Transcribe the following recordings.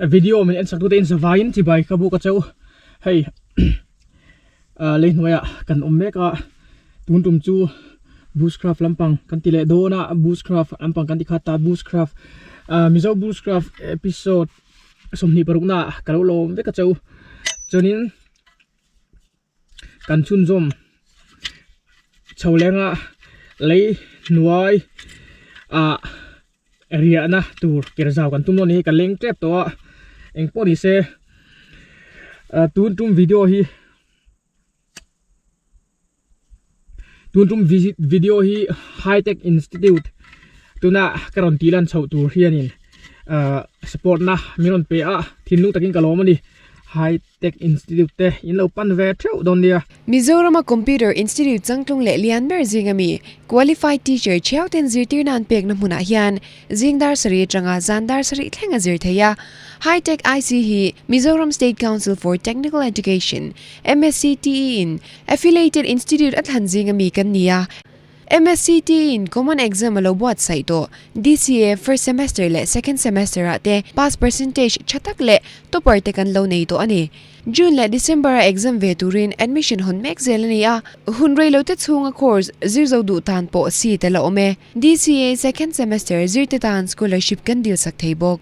video mình ăn sắc tu tên sa vain chỉ bài kabu ka chau hey lấy hnuaiah kan mek a tun tum chu Bushcraft lampang kan tile do na Bushcraft lampang kan dikhata Bushcraft Mizo Bushcraft episode somni paruk na kalo lom ve ka chau chonin kan chun zom chaulenga lấy hnuai area na tur kirzaw kan tumno ni kan leng trap to eng pori se tun tum video hi video hi high tech institute tuna karon tilan chau tur hianin support na miron pe a thinlung takin kalomani high tech institute te in lo pan ve theu don dia Mizoram Computer Institute changtlung le lian ber jingami qualified teacher cheuten zirtir nan pek na hmuna hian jingdar sari tranga zandar sari thlenga zir theya high tech IC hi Mizoram State Council for Technical Education MSCTE in affiliated institute at hanjingami kan nia MSCT in common exam alo buat saito DCA first semester le second semester ate pass percentage chatak le topper te kan lo nei to ani June le December exam ve turin admission hon mek zelania hunrei lo te chunga course zirzo du tan po si te la ome DCA second semester zirte tan scholarship kan dil sak theibok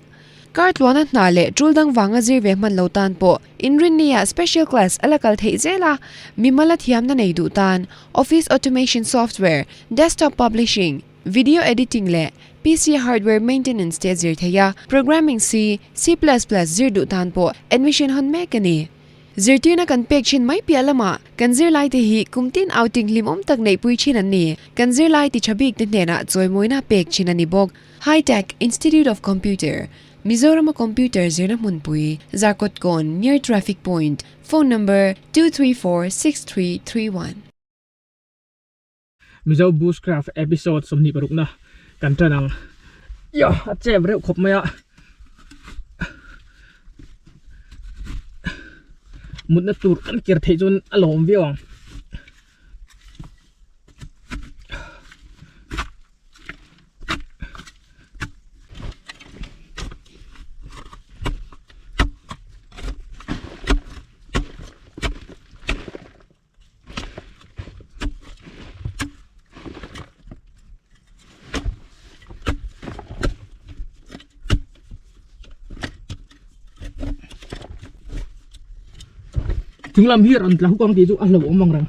Kartlona nale truldang wanga zirve man lo tan po inrin nia special class alakal thei zela mimala thiam na nei du tan office automation software desktop publishing video editing le PC hardware maintenance te zir theya programming C zir du tan po admission hon mekani zirtina kan pekshin mai pialama kan zirlai te hi kumtin outing limom tak nei pui chin ani kan zirlai ti chabik te nena choi moina pek chin ani bok high tech institute of computer Mizoram Computer zirna munpui Zarkot Kon near traffic point phone number 2346331 Mizo Bushcraft episode somni paruk na kan tanang ya ache bre khop maya mutna tur kan kir thei chun alom viong chúng làm hiện là con tí dụ ăn lẩu mong rằng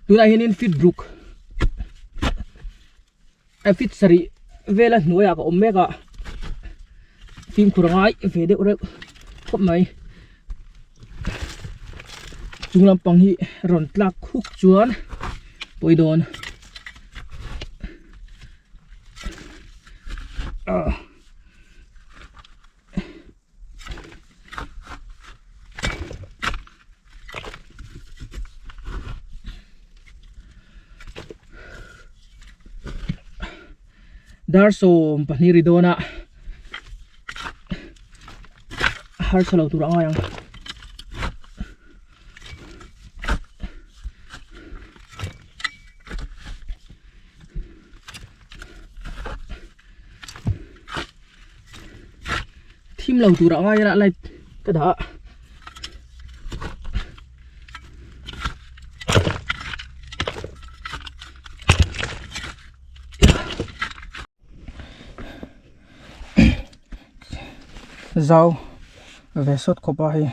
tôi đã hiện fit brook fit sari vela hnuaiah ka omega phim kurangai ve de ore khop mai chunglam pang hi ron tlak khuk chuan poidon darso paniri dona har salo turang ayang thim lâu turang ay lại cái đó rau về sốt của bà hi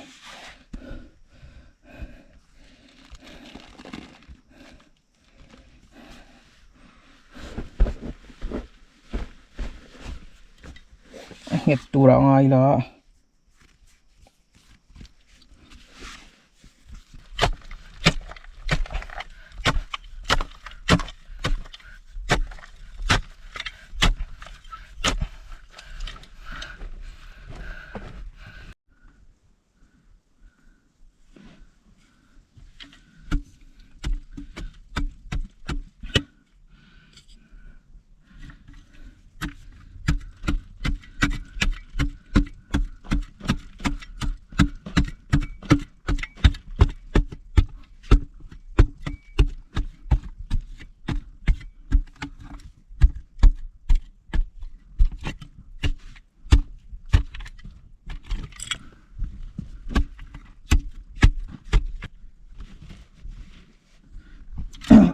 nghe tu ra ngay là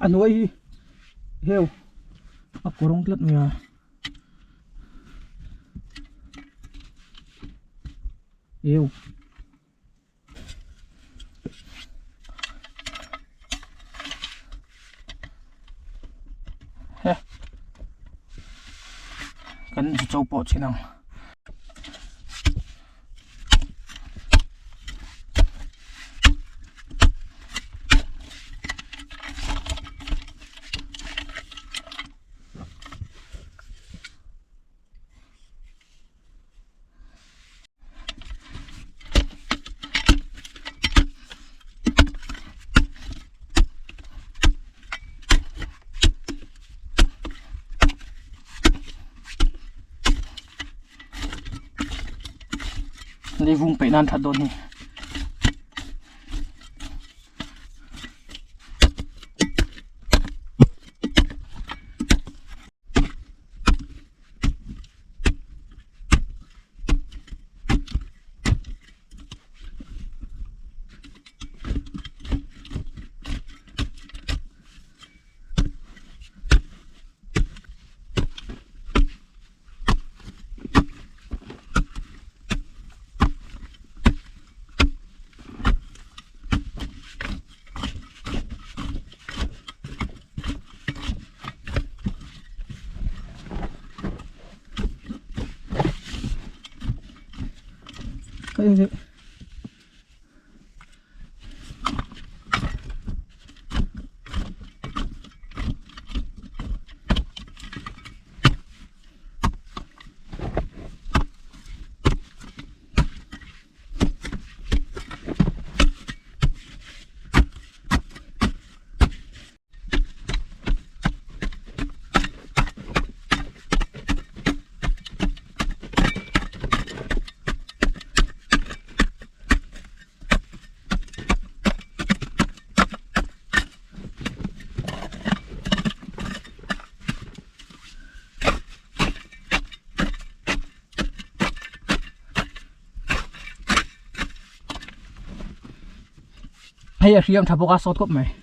hnuai hi heu a korong tlat mia eu he kan chau po chinang lấy vùng bể nan thật đồn này cái hay là riêng thằng bốc sốt cốc mày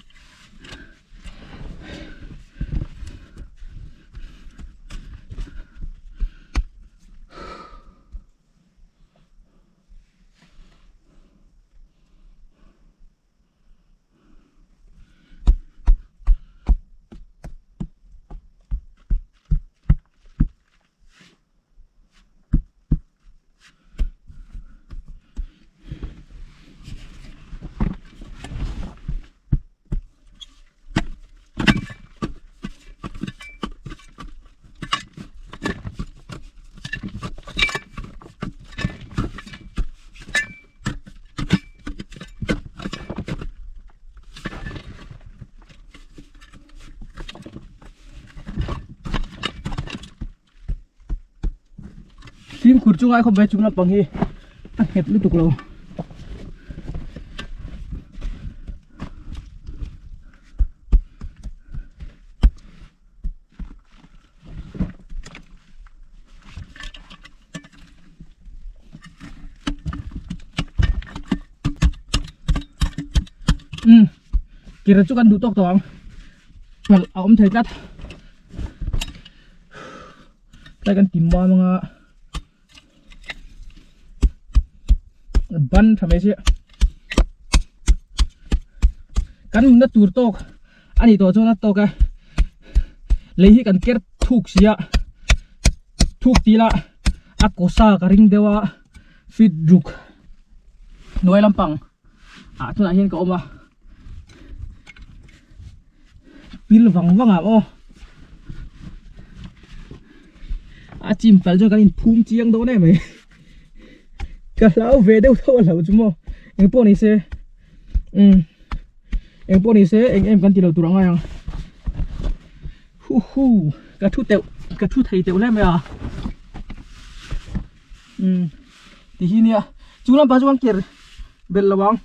phim khử chung ai không về chúng là bằng hi ăn hết liên tục lâu kira chu kan du tok tawang mal aom thei kat lai kan timma manga ban thamai se kan na tur tok ani to chona to ka lehi kan ker thuk sia thuk tila a kosa ka ring dewa fit druk noi lampang a thuna hian ka oma pil vang vanga o a chim pal cho kan in phum chiang do ne mai ka lau về đâu thôi là chúng mò em po này xe em po này xe em cần tiền đầu tụi ngay à hu cả thu thầy tẹo lên mày à thì khi nè chú làm bao nhiêu kiệt bel là bang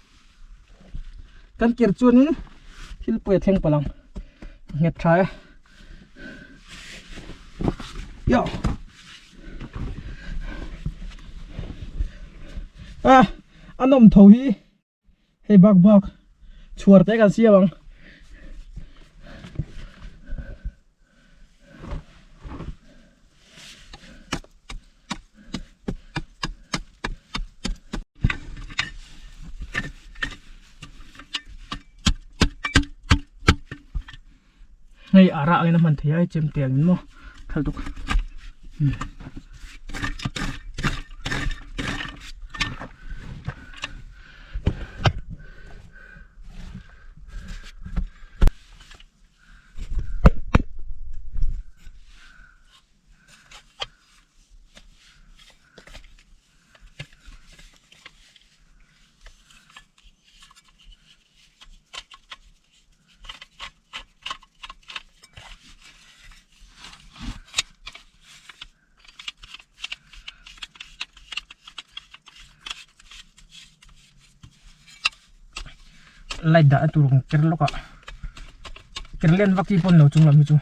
kan kiệt chuan ní thil pui theng palang ngep trai yo anh ông thầu hi hay bạc chuột té cả xia bằng hei ara cái nó mình thấy chém tiền nó thằng tục lại đã tụi con kéo lóc ạ kéo lên vắt cái con nào chung làm chung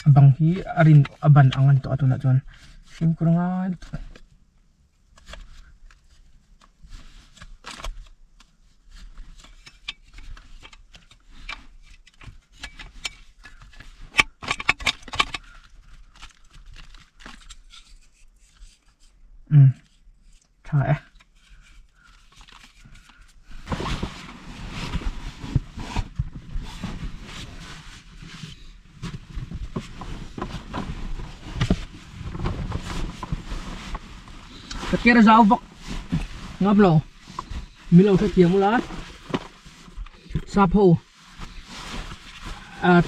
bằng hi arin aban angan to atuna chuan sim kuranga thải cái rau vọc ngập lầu mi lầu theo tiếng lá sạp hồ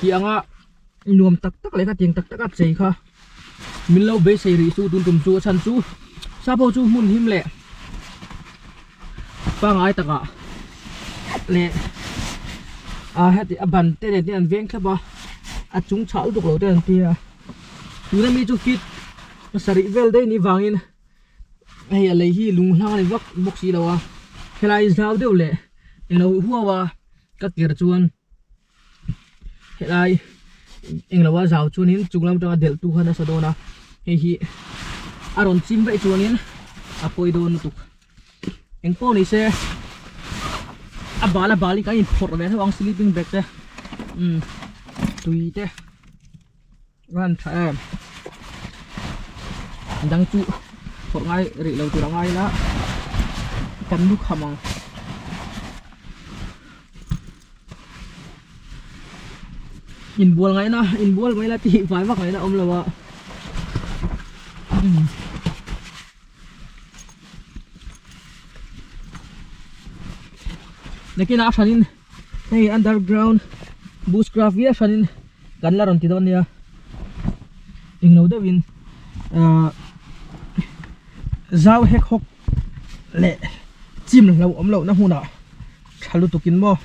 tiếng nuông tắc tắc lấy cái tiếng tắc tắc ắt dây kha mi lầu bê sấy rì su tun tum su san su sạp hồ su mun him lệ pang ai tắc lệ hết thì bàn tê đèn tê veng khắp ba chúng chảo được lầu tê thì chúng ta mi chu kít sari vel đây ni vangin hay lấy hi lung lang này vóc bốc xí đâu à cái này sao đều lệ anh đâu hua wa các kiểu chuan cái này anh đâu wa giàu chuan in chung làm cho del tu hơn sao đâu na hay hi aron chim vậy chuan in apoi don tu anh po này xe bala bali cái in phốt về thằng sleeping bag thế tùy thế gan phải đang chu phốt ngay rỉ lâu từ ngay đó cầm nước hầm in buồn ngay nó in buồn mấy là tị phải vắt ngay là ông là vợ này cái nào sanin hey underground bushcraft vía sanin gan la ron ti don ya ing no da win zao hek hok lệ chim lâu ấm lậu na huna chalu tukin mo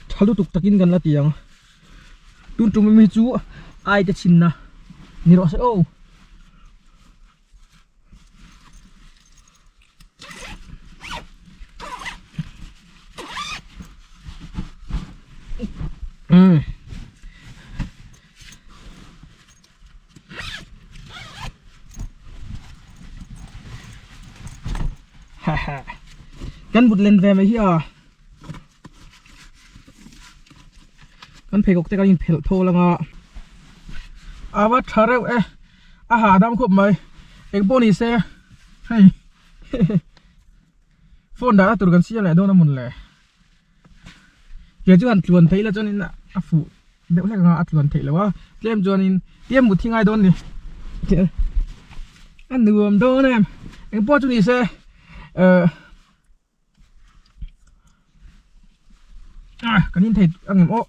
chalu tuk takin gan la tiang tun tum mi chu ai ta chin na ni ro se o căn bụt lên về mấy hi căn phải gục tay cái phèo thô là ngọ bắt thở đâu hà đam khop mày anh pony xe hay phone đã tụi gần xia lại đâu nó muốn lẻ giờ chứ anh chuẩn thấy là cho nên là phụ đéo lại ngọ chuẩn thấy là quá em cho nên tiêm một thi ngay đón đi anh nuông đâu em anh po chú đi xe cái nhìn thấy ăn ngầm ô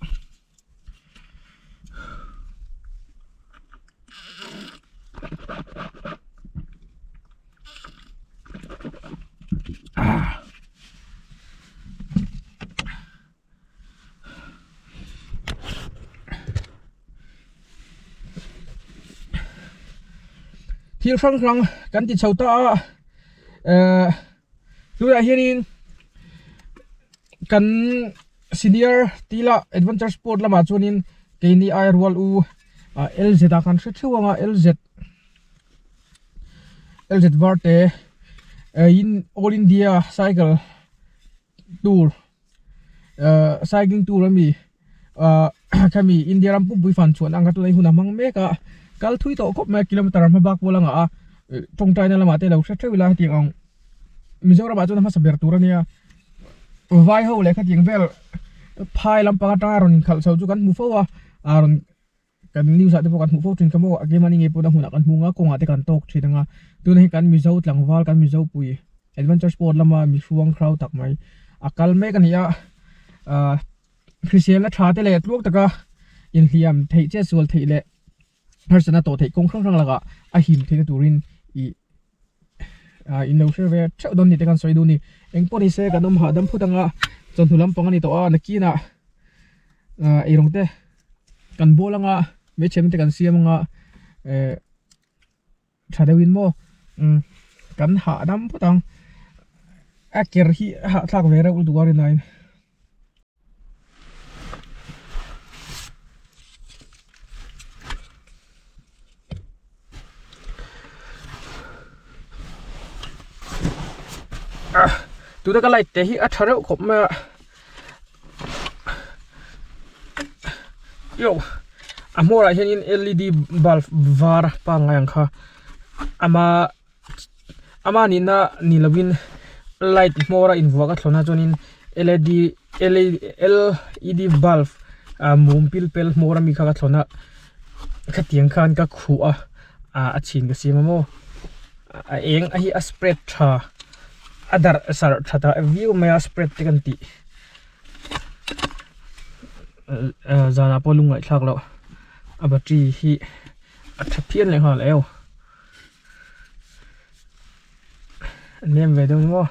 thiêu phăng phăng cắn thịt sầu to lúc này hiện cắn senior tila adventure sport lama chuanin keini air wall u LZ a kan thewanga LZ varte in all India cycle tour cycling tour ami kami India ram pu bui fan chuan anga tu lai huna mang me ka kal thui to kop me kilometer ma bak bolanga tong tai na lama te lo thewila tiang ong Mizo ra ba chu na ma saber tur ania vai ho le kha tiang vel พายลำปางตาอารอนขับเสาจุกันมูฟว่าอารอนกันนิวส์ที่พวกกันมูฟจริงคำว่าเกมันยังไงพวกเราหุ่นกันมุงก็คงอาจจะกันตกทีนึงอ่ะตัวนี้กันมิโซหลังวาลกันมิโซปุยแอดเวนเจอร์สปอร์ตลำมามีช่วงคราวตักไหมอากัลเมกันเนี่ยคริสเตียนและชาเตเลตลูกตะก็ยินเฮียมเทเจสวลเทเลเพอร์ซนาโตเทกงครั้งละก็อาหิมเทกตูรินอีอินโดเชียเวเจ้าโดนนี่แต่กันสวยดูนี่เองพอดีเซกันดมหาดำพูดงะจนทุลำปังนี่ตัวนักกีน่ะไอรงเตกันโบลังะไม่เชื่อมันแต่กันเสียมังะชาเดวินโมกันหาดำพูดงเกอร์ฮีหาทักเวรอุลตัวรินายตัวนั้นก็ไล่เตะที่อัฐเรขบมาโย่อามัวอะไรเช่นนี้ LED bulb วาร์ปังอย่างค่ะอามานี่นะนี่ละวินไลท์มัวอะไรอินวัวก็ทนนะจนนี้ LED bulb มุมพิลเปลมัวอะไรมีข้าก็ทนนะขัดเตียงคันก็ขัวชินก็เสียมาโมเองไอ้สเปรดชาadar sar thata view maya spread te kan ti zana polung ngai thlak lo abatri hi athapian le ha leo nem ve dong mo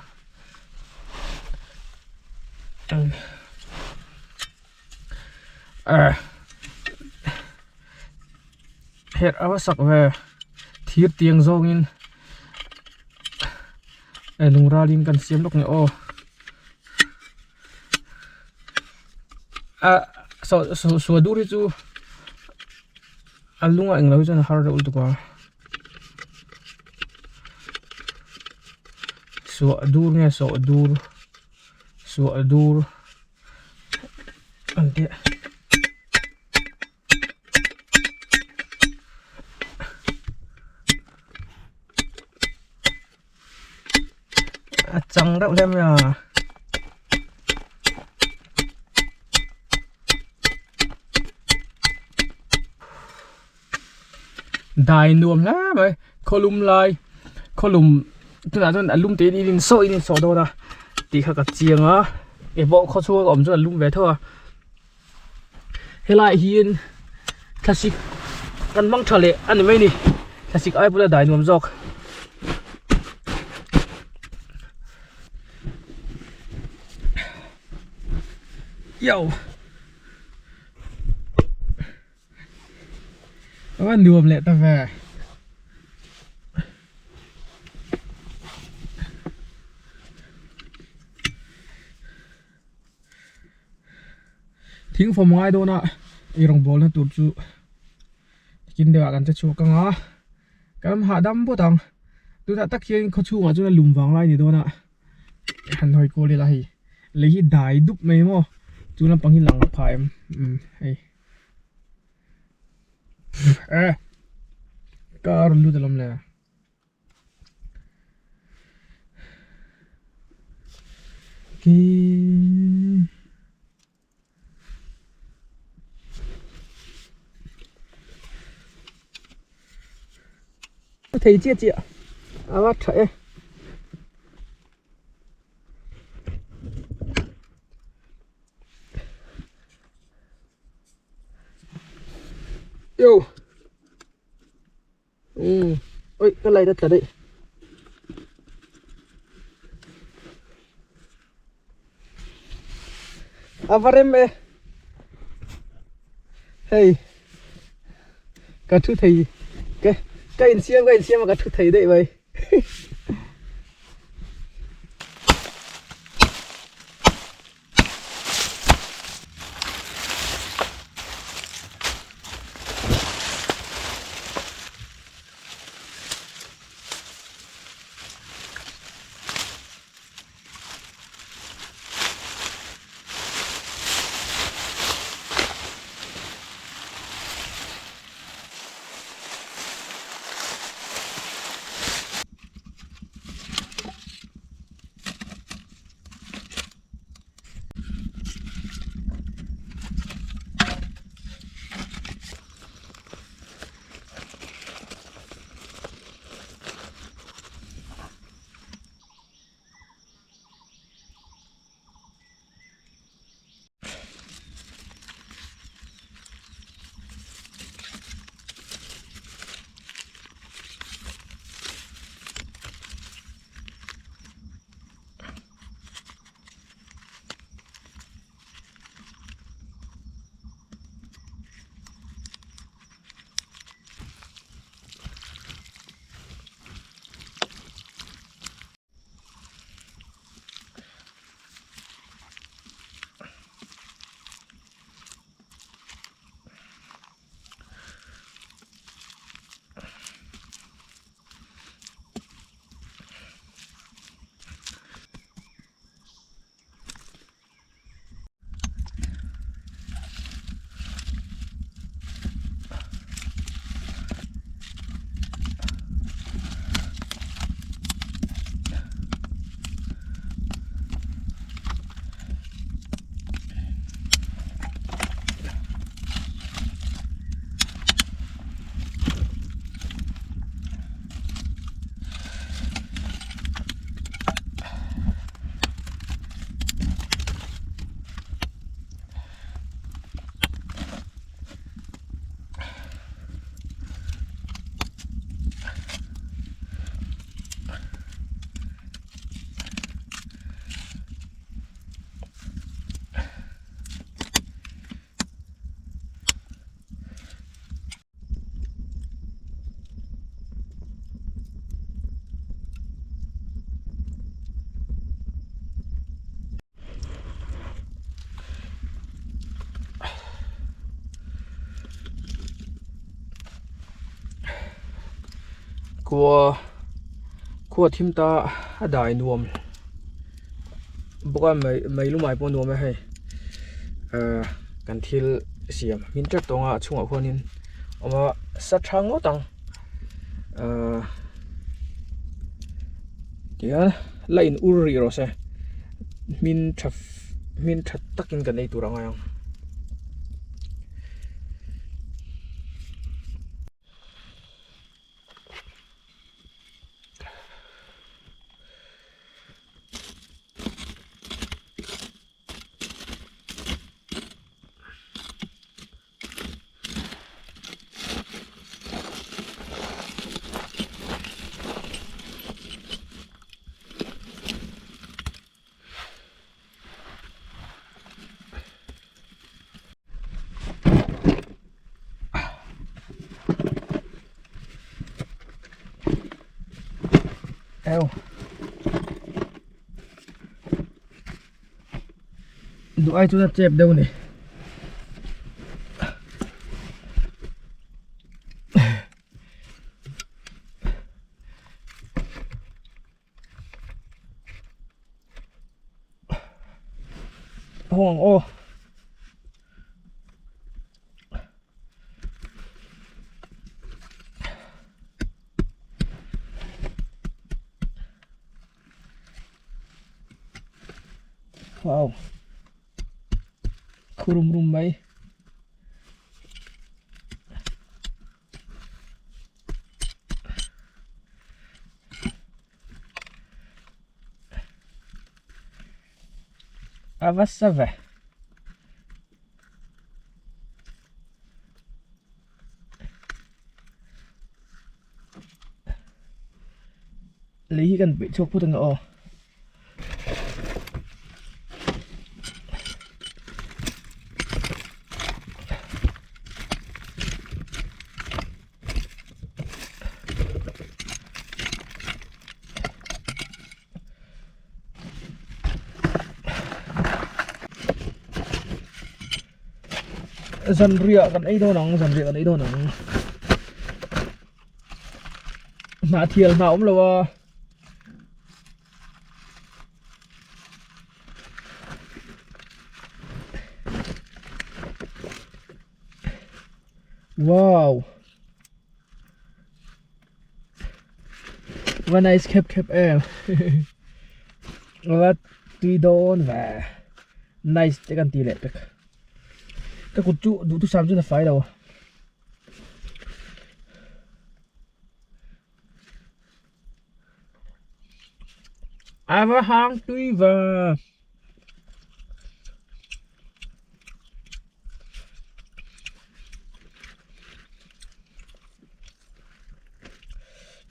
her awasak ve thir tiang zong in lung ralin kan siam lok ni o so duri chu alunga englo jan har ul tu ka so dur nge so dur ante chẳng đậu thêm là đài nuông lá mày column lai column tức là lum tí đi đến sôi đi sọ đâu ra tí khác cả chiêng á cái bộ kho chua ẩm cho là lum về thôi thế lại hiên classic ăn măng thở lệ ăn mấy nè classic ai cũng là đài nuông dọc yo anh đùm lẹ ta vềทิ้งผมง่ายโดนอ่ะอีรองบอลนะตัวจูกินเดี๋ยวกันจะชูกังอ่ะกันหาดำปุ๊ตังดูแต่ตะเคียนเขาชูอ่ะจูน่ะลุมวางไล่นี่โดนอ่ะหันหอยโกเลยละฮีเลยฮีได้ดุบไหมมั้งจูน่ะปังหินหลังพายไอ้การลุ้นตลอดเลยกีthấy chia chia bắt thấy yêu ôi cái này đất thật đấy varem hey cả thứ thầy cái in xiêm mà cả thứ thầy đấy vậy của thím ta đại nuông bữa mấy lúc mai bọn nuông hay cần thil xiêm min chắc tông à chung ở khoan in mà sát thang ngó tăng thì lại in uri rồi sẽ min thật tắc in cái này tụi rằng eo tụi ai chúng ta chẹp đâu này hoàng ô wow kurum bay avassa lấy gần bị chụp phút ngõ dần rịa gần ấy đâu nóng dần rịa gần ấy đâu nóng mà thiền mà cũng là wow và nice khép em và tuy đôn và nice cái con tì lệ được các cột trụ đủ thứ sao chứ là phải đâu và hàng tuy và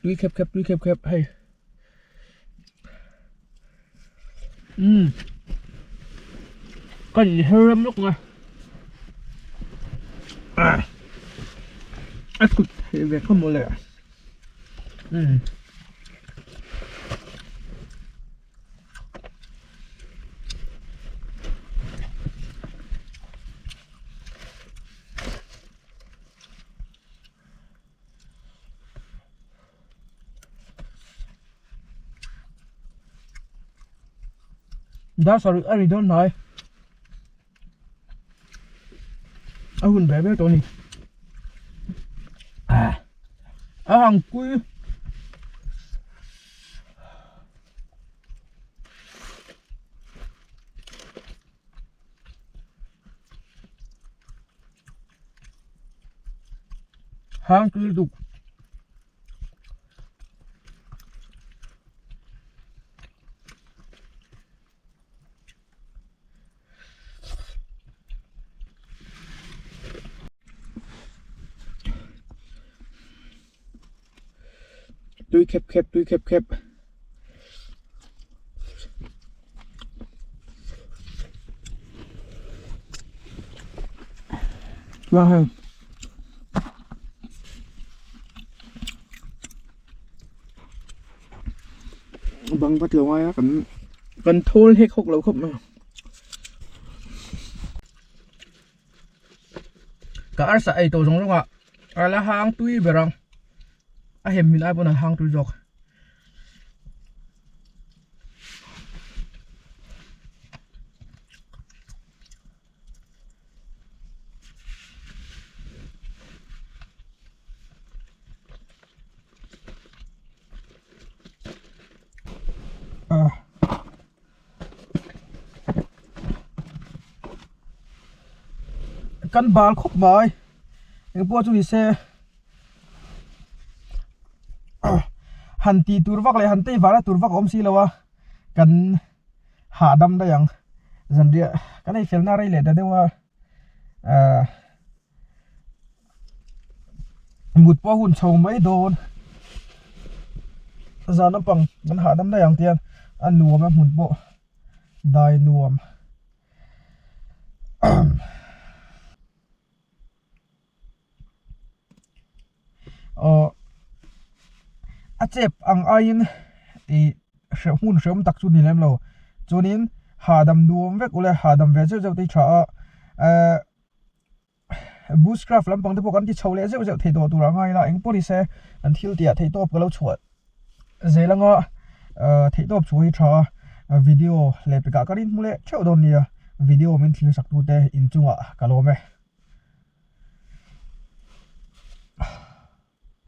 tuy khép hay còn hơi lắm lúc này cụt việc không một lẻ đó sao được ai đó nói ở gần bé bé tôi này ở hàng quý hàng quý đục túi khép wow bằng bắt lồng ai á cần thôn hết khúc lâu không nào cả sợi tổ giống không ạ là hàng túi về rằng a hem min ai bon hang tu jok căn bal khúc mai anh po chu hi se han ti turvak le han te wala turvak om si lawa kan ha dam da yang zan dia kan ai fel na rai le da dewa mut po hun chou mai don zan pang kan ha dam da yang tian an nuam a mun bo dai nuam a chep ang ain ti hun shom tak chu ni lem lo chunin hadam nuam vek ule hadam ve zeu ti tha bushcraft lampang te pokan ti chole zeu thei do tu ra ngai la eng pori se an thil tia thei top ka lo chuat zelanga thei top chu hi tha video le pe ka karin mule cheu don nia video min thil sak tu te in chunga kalome